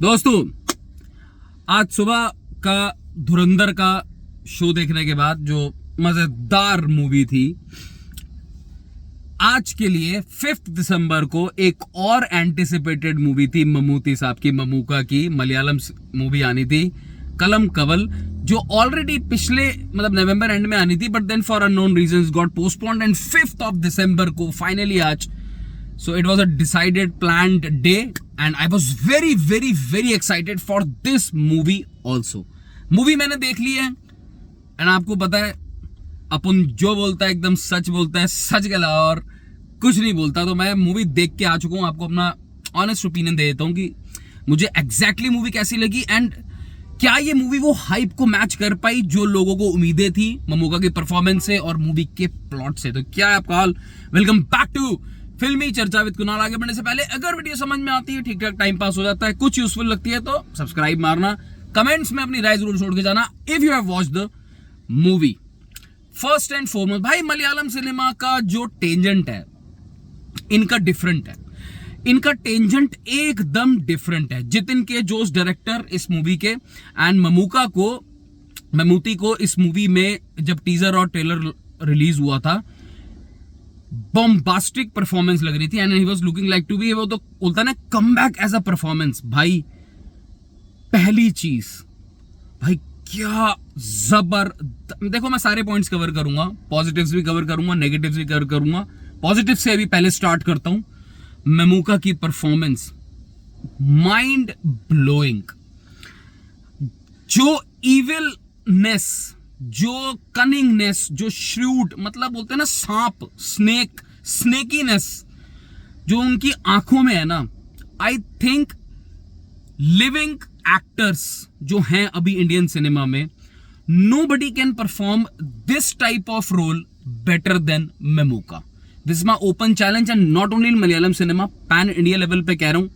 दोस्तों, आज सुबह का धुरंधर का शो देखने के बाद जो मजेदार मूवी थी, आज के लिए 5 दिसंबर को एक और एंटिसिपेटेड मूवी थी ममूटी साहब की, ममूका की मलयालम मूवी आनी थी कलम कवल, जो ऑलरेडी पिछले नवंबर एंड में आनी थी, but then for unknown reasons got postponed and 5 दिसंबर को फाइनली आज. So it was a decided, planned day, and I was very, very, very excited for this movie also. Movie मैंने देख ली है, and आपको पता है अपन जो बोलता है एकदम सच बोलता है, सच के अलावा और कुछ नहीं बोलता. तो मैं मूवी देख के आ चुका हूँ, आपको अपना ऑनेस्ट ओपिनियन दे देता हूँ कि मुझे एग्जैक्टली मूवी कैसी लगी एंड क्या ये मूवी वो हाइप को मैच कर पाई जो लोगों को उम्मीदें थी ममूका की परफॉर्मेंस से और मूवी के प्लॉट से. तो क्या है आपका हाल? वेलकम बैक टू फिल्मी चर्चा विद कुणाल. आगे बढ़ने से पहले अगर वीडियो समझ में आती है, ठीक ठाक टाइम पास हो जाता है, कुछ यूजफुल लगती है तो सब्सक्राइब मारना, कमेंट्स में अपनी राय जरूर छोड़ के जाना if you have watched the movie. First and foremost भाई, मलयालम सिनेमा का जो टेंजेंट है इनका डिफरेंट है. इनका टेंजेंट एकदम डिफरेंट है. जितिन के जोश डायरेक्टर इस मूवी के, एंड ममूटी को इस मूवी में जब टीजर और ट्रेलर रिलीज हुआ था, बॉम्बास्टिक परफॉर्मेंस लग रही थी and he was looking like to be, वो तो बोलता ना come back as a performance. भाई पहली चीज, भाई क्या देखो, मैं सारे पॉइंट्स कवर करूंगा, पॉजिटिव्स भी कवर करूंगा, नेगेटिव्स भी कवर करूंगा. पॉजिटिव से अभी पहले स्टार्ट करता हूं. ममूका की परफॉर्मेंस माइंड ब्लोइंग. जो इविलनेस, जो कनिंगनेस, जो श्रूड, बोलते हैं ना सांप, स्नेकीनेस जो उनकी आंखों में है ना, आई थिंक लिविंग एक्टर्स जो हैं अभी इंडियन सिनेमा में, nobody can perform this type of role better than Mammukka. This is my open challenge and not only in Malayalam cinema, pan India level पे कह रहा हूं.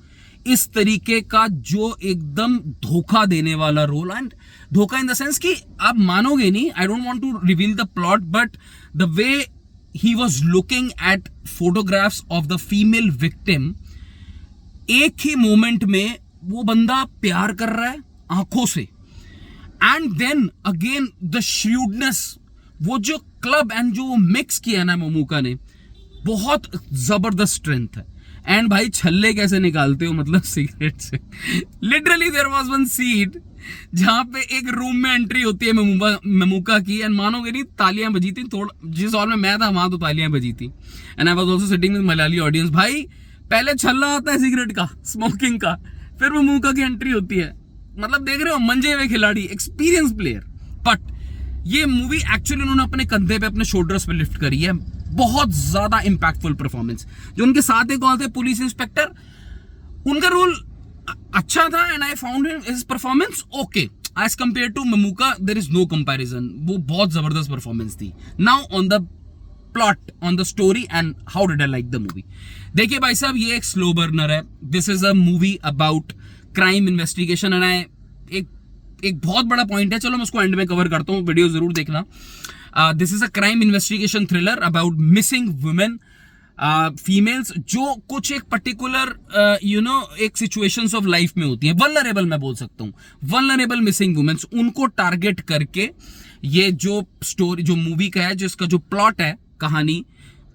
इस तरीके का जो एकदम धोखा देने वाला रोल, एंड धोखा इन द सेंस कि आप मानोगे नहीं, I don't want to reveal the plot, but the way he was looking at photographs of the female victim, एक ही मोमेंट में वो बंदा प्यार कर रहा है आंखों से, and then again the shrewdness, वो जो क्लब एंड जो मिक्स किया ना ममूका ने, बहुत जबरदस्त स्ट्रेंथ है. एंड भाई छल्ले कैसे निकालते हो सिगरेट से. Literally there was one seat जहां पे एक रूम में एंट्री होती है ममूका की, एंड मानोगे नहीं तालियां बजी थी. जिस हॉल में मैं था वहां तो तालियां बजी थी, and I was also sitting with Malayali audience. भाई पहले छल्ला आता है सिगरेट का, स्मोकिंग का, फिर ममूका की एंट्री होती है. देख रहे हो, मंजे हुए खिलाड़ी, एक्सपीरियंस प्लेयर. बट ये मूवी एक्चुअली उन्होंने अपने कंधे पे, अपने शोल्डर्स पे लिफ्ट करी है. बहुत ज्यादा इंपैक्टफुल परफॉर्मेंस. जो उनके साथ एक और थे पुलिस इंस्पेक्टर, उनका रोल अच्छा था and I found his performance okay as compare to Mammukka. There is no comparison. वो बहुत जबरदस्त परफॉर्मेंस थी. Now on the plot, on the story and how did I like the movie. देखिए भाई साहब, ये एक स्लो बर्नर है. This is a movie about crime investigation and एक बहुत बड़ा पॉइंट है, चलो मैं उसको एंड में कवर करता हूँ, वीडियो जरूर देखना. This is a crime investigation thriller about missing women, females जो कुछ एक पर्टिकुलर एक सिचुएशंस ऑफ लाइफ में होती हैं, वल्नरेबल, मैं बोल सकता हूँ वल्नरेबल मिसिंग वुमेन्स, उनको टारगेट करके ये जो स्टोरी, जो मूवी का है, जिसका जो प्लॉट है, कहानी,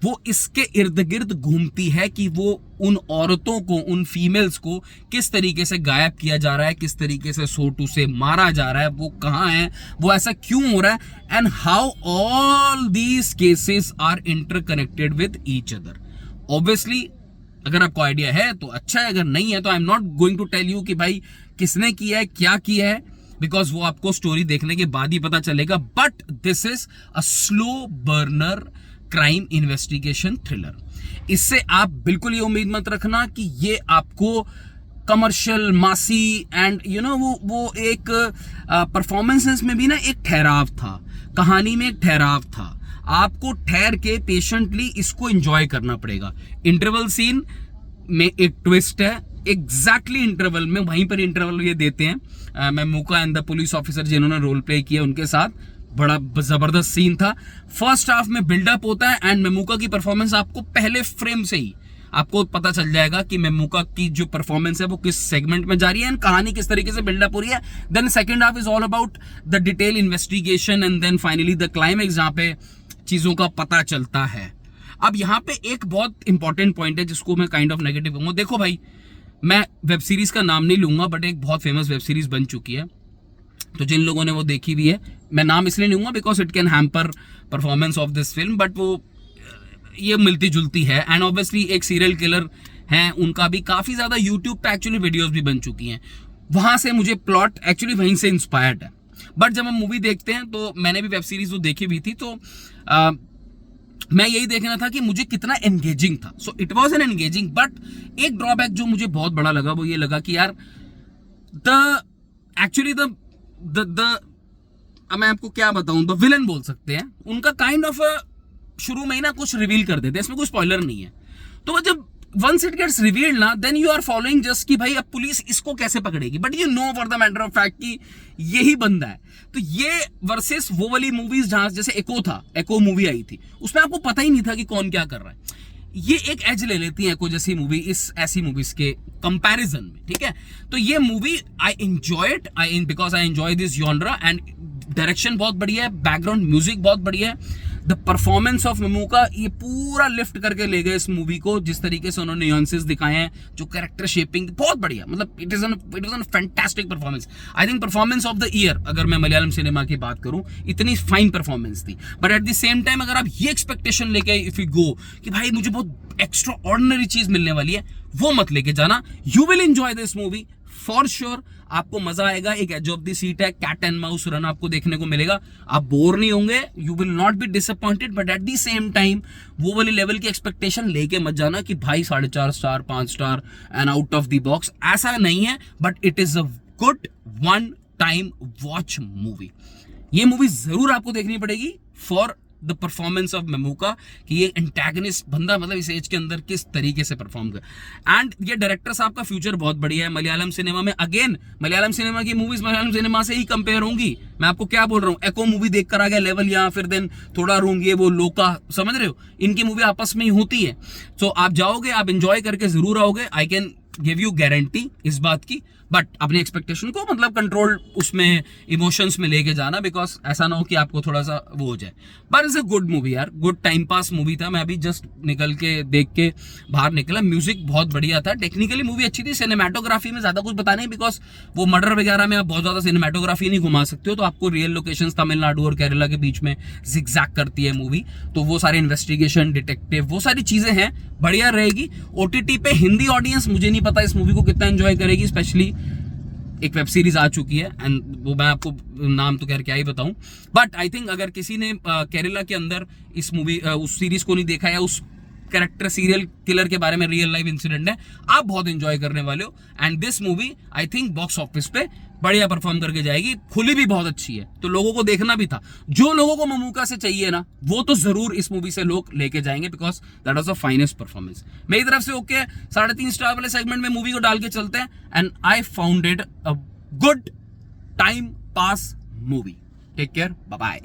वो इसके इर्द गिर्द घूमती है कि वो उन औरतों को, उन फीमेल्स को किस तरीके से गायब किया जा रहा है, किस तरीके से सोटू से मारा जा रहा है, वो कहाँ है, वो ऐसा क्यों हो रहा है, and how all these cases are interconnected with each other. Obviously अगर आपको आइडिया है तो अच्छा है, अगर नहीं है तो I am not going to tell you कि भाई किसने किया है, क्या किया है, बिकॉज वो आपको स्टोरी देखने के बाद ही पता चलेगा. But this is a slow burner crime investigation thriller. इससे आप बिल्कुल ये उम्मीद मत रखना कि ये आपको कमर्शियल, मासी एंड वो एक परफॉर्मेंसेस में भी ना एक ठहराव था, कहानी में एक ठहराव था. आपको ठहर के पेशेंटली इसको एंजॉय करना पड़ेगा. इंटरवल सीन में एक ट्विस्ट है, एग्जैक्टली इंटरवल में, वहीं पर इंटरवल ये देते हैं ममूका एंड द पुलिस ऑफिसर जिन्होंने रोल प्ले किया उनके साथ. बड़ा जबरदस्त सीन था. फर्स्ट हाफ में बिल्डअप होता है एंड ममूका की परफॉर्मेंस आपको पहले फ्रेम से ही आपको पता चल जाएगा कि मेमुका की जो परफॉर्मेंस है वो किस सेगमेंट में जा रही है एंड कहानी किस तरीके से बिल्डअप हो रही है. Then second half is all about the detail investigation and then finally the climax जहां पे चीजों का पता चलता है. अब यहाँ पे एक बहुत इंपॉर्टेंट पॉइंट है जिसको मैं काइंड ऑफ नेगेटिव कहूंगा. देखो भाई, मैं वेब सीरीज का नाम नहीं लूंगा बट एक बहुत फेमस वेब सीरीज बन चुकी है, तो जिन लोगों ने वो देखी भी है, मैं नाम इसलिए नहीं लूंगा because it can hamper performance of this film, but वो ये मिलती जुलती है. एंड ऑब्वियसली एक सीरियल किलर हैं, उनका भी काफी ज्यादा यूट्यूब पे एक्चुअली वीडियोस भी बन चुकी हैं. वहां से मुझे प्लॉट एक्चुअली वहीं से इंस्पायर्ड है. बट जब हम मूवी देखते हैं तो मैंने भी वेब सीरीज वो देखी हुई थी, तो मैं यही देखना था कि मुझे कितना एंगेजिंग था. So it was an engaging, but एक ड्रॉबैक जो मुझे बहुत बड़ा लगा वो ये लगा कि यार मैं आपको क्या बताऊं, द विलन बोल सकते हैं, उनका काइंड ऑफ शुरू में ही ना कुछ रिवील कर देते हैं. इसमें कोई स्पॉइलर नहीं है, तो जब वंस इट गेट्स रिवील्ड ना, then you are following just कि भाई अब पुलिस इसको कैसे पकड़ेगी, but you know for the matter of fact कि यही बंदा है. तो ये वर्सेस वो वाली मूवीज जहां जैसे एको था, एको मूवी आई थी, उसमें आपको पता ही नहीं था कि कौन क्या कर रहा है. ये एक एज ले लेती है एको जैसी मूवी इस ऐसी मूवीज के कंपैरिजन में. ठीक है, तो ये movie I enjoy it, because I enjoy this genre and direction बहुत बढ़िया है, बैकग्राउंड म्यूजिक बहुत बढ़िया है. द परफॉर्मेंस ऑफ मेमुका ये पूरा लिफ्ट करके ले गए इस मूवी को, जिस तरीके से उन्होंने न्यूएंसेस दिखाए हैं, जो कैरेक्टर शेपिंग बहुत बढ़िया, मतलब it was an fantastic performance. I think performance of the year अगर मैं मलयालम सिनेमा की बात करूं, इतनी फाइन परफॉर्मेंस थी. But at the same time अगर आप ये एक्सपेक्टेशन लेके इफ यू गो कि भाई मुझे बहुत एक्स्ट्रा ऑर्डिनरी चीज मिलने वाली है, वो मत लेके जाना. You will enjoy this movie for sure. आपको मजा आएगा. एक एज ऑफ द सीट है, कैट एंड माउस रन आपको देखने को मिलेगा. आप बोर नहीं होंगे, you will not be disappointed, but at the same time वो वाली लेवल की एक्सपेक्टेशन लेके मत जाना कि भाई 4.5 star 5 star and out of the box. ऐसा नहीं है, but it is a good one time watch movie. ये मूवी जरूर आपको देखनी पड़ेगी फॉर द परफॉर्मेंस ऑफ मेमुका, कि ये एंटेगनिस्ट बंदा मतलब इस एज के अंदर किस तरीके से परफॉर्म कर. एंड ये डायरेक्टर साहब का फ्यूचर बहुत बढ़िया है मलयालम सिनेमा में. अगेन मलयालम सिनेमा की मूवीज मलयालम सिनेमा से ही कंपेयर होंगी. मैं आपको क्या बोल रहा हूँ, एको मूवी देख कर आ गया लेवल, या फिर देन थोड़ा रूम ये वो लोका, समझ रहे हो, इनकी मूवी आपस में ही होती है. तो आप जाओगे, आप एंजॉय करके जरूर आओगे. I can give you guarantee इस बात की, बट अपनी एक्सपेक्टेशन को मतलब कंट्रोल उसमें इमोशंस में लेके जाना, बिकॉज ऐसा ना हो कि आपको थोड़ा सा वो हो जाए. But it's a good movie यार, गुड टाइम पास मूवी था. मैं अभी जस्ट निकल के देख के बाहर निकला. म्यूजिक बहुत बढ़िया था, टेक्निकली मूवी अच्छी थी. सिनेमेटोग्राफी में ज्यादा कुछ बता नहीं, बिकॉज वो मर्डर वगैरह में आप बहुत ज्यादा सिनेमेटोग्राफी नहीं घुमा सकते हो, तो आपको रियल लोकेशंस तमिलनाडु और केरला के बीच में जिगजैग करती है मूवी. तो वो सारे इन्वेस्टिगेशन, डिटेक्टिव, वो सारी चीजें हैं, बढ़िया रहेगी. ओटीटी पे हिंदी ऑडियंस मुझे नहीं पता इस मूवी को कितना एंजॉय करेगी, स्पेशली एक वेब सीरीज आ चुकी है एंड वो मैं आपको नाम तो क्या ही बताऊं. बट आई थिंक अगर किसी ने केरला के अंदर इस मूवी उस सीरीज को नहीं देखा या उस कैरेक्टर सीरियल किलर के बारे में रियल लाइफ इंसिडेंट है, आप बहुत एंजॉय करने वाले हो. And this movie I think box office पे बढ़िया परफॉर्म करके जाएगी. खुली भी बहुत अच्छी है, तो लोगों को देखना भी था. जो लोगों को मेमुका से चाहिए ना, वो तो जरूर इस मूवी से लोग लेके जाएंगे, because that was the finest performance. मेरी तरफ से ओके, 3.5 स्टार वाले सेगमेंट में मूवी को डाल के चलते हैं. And I found it a good time pass movie. Take care, bye bye.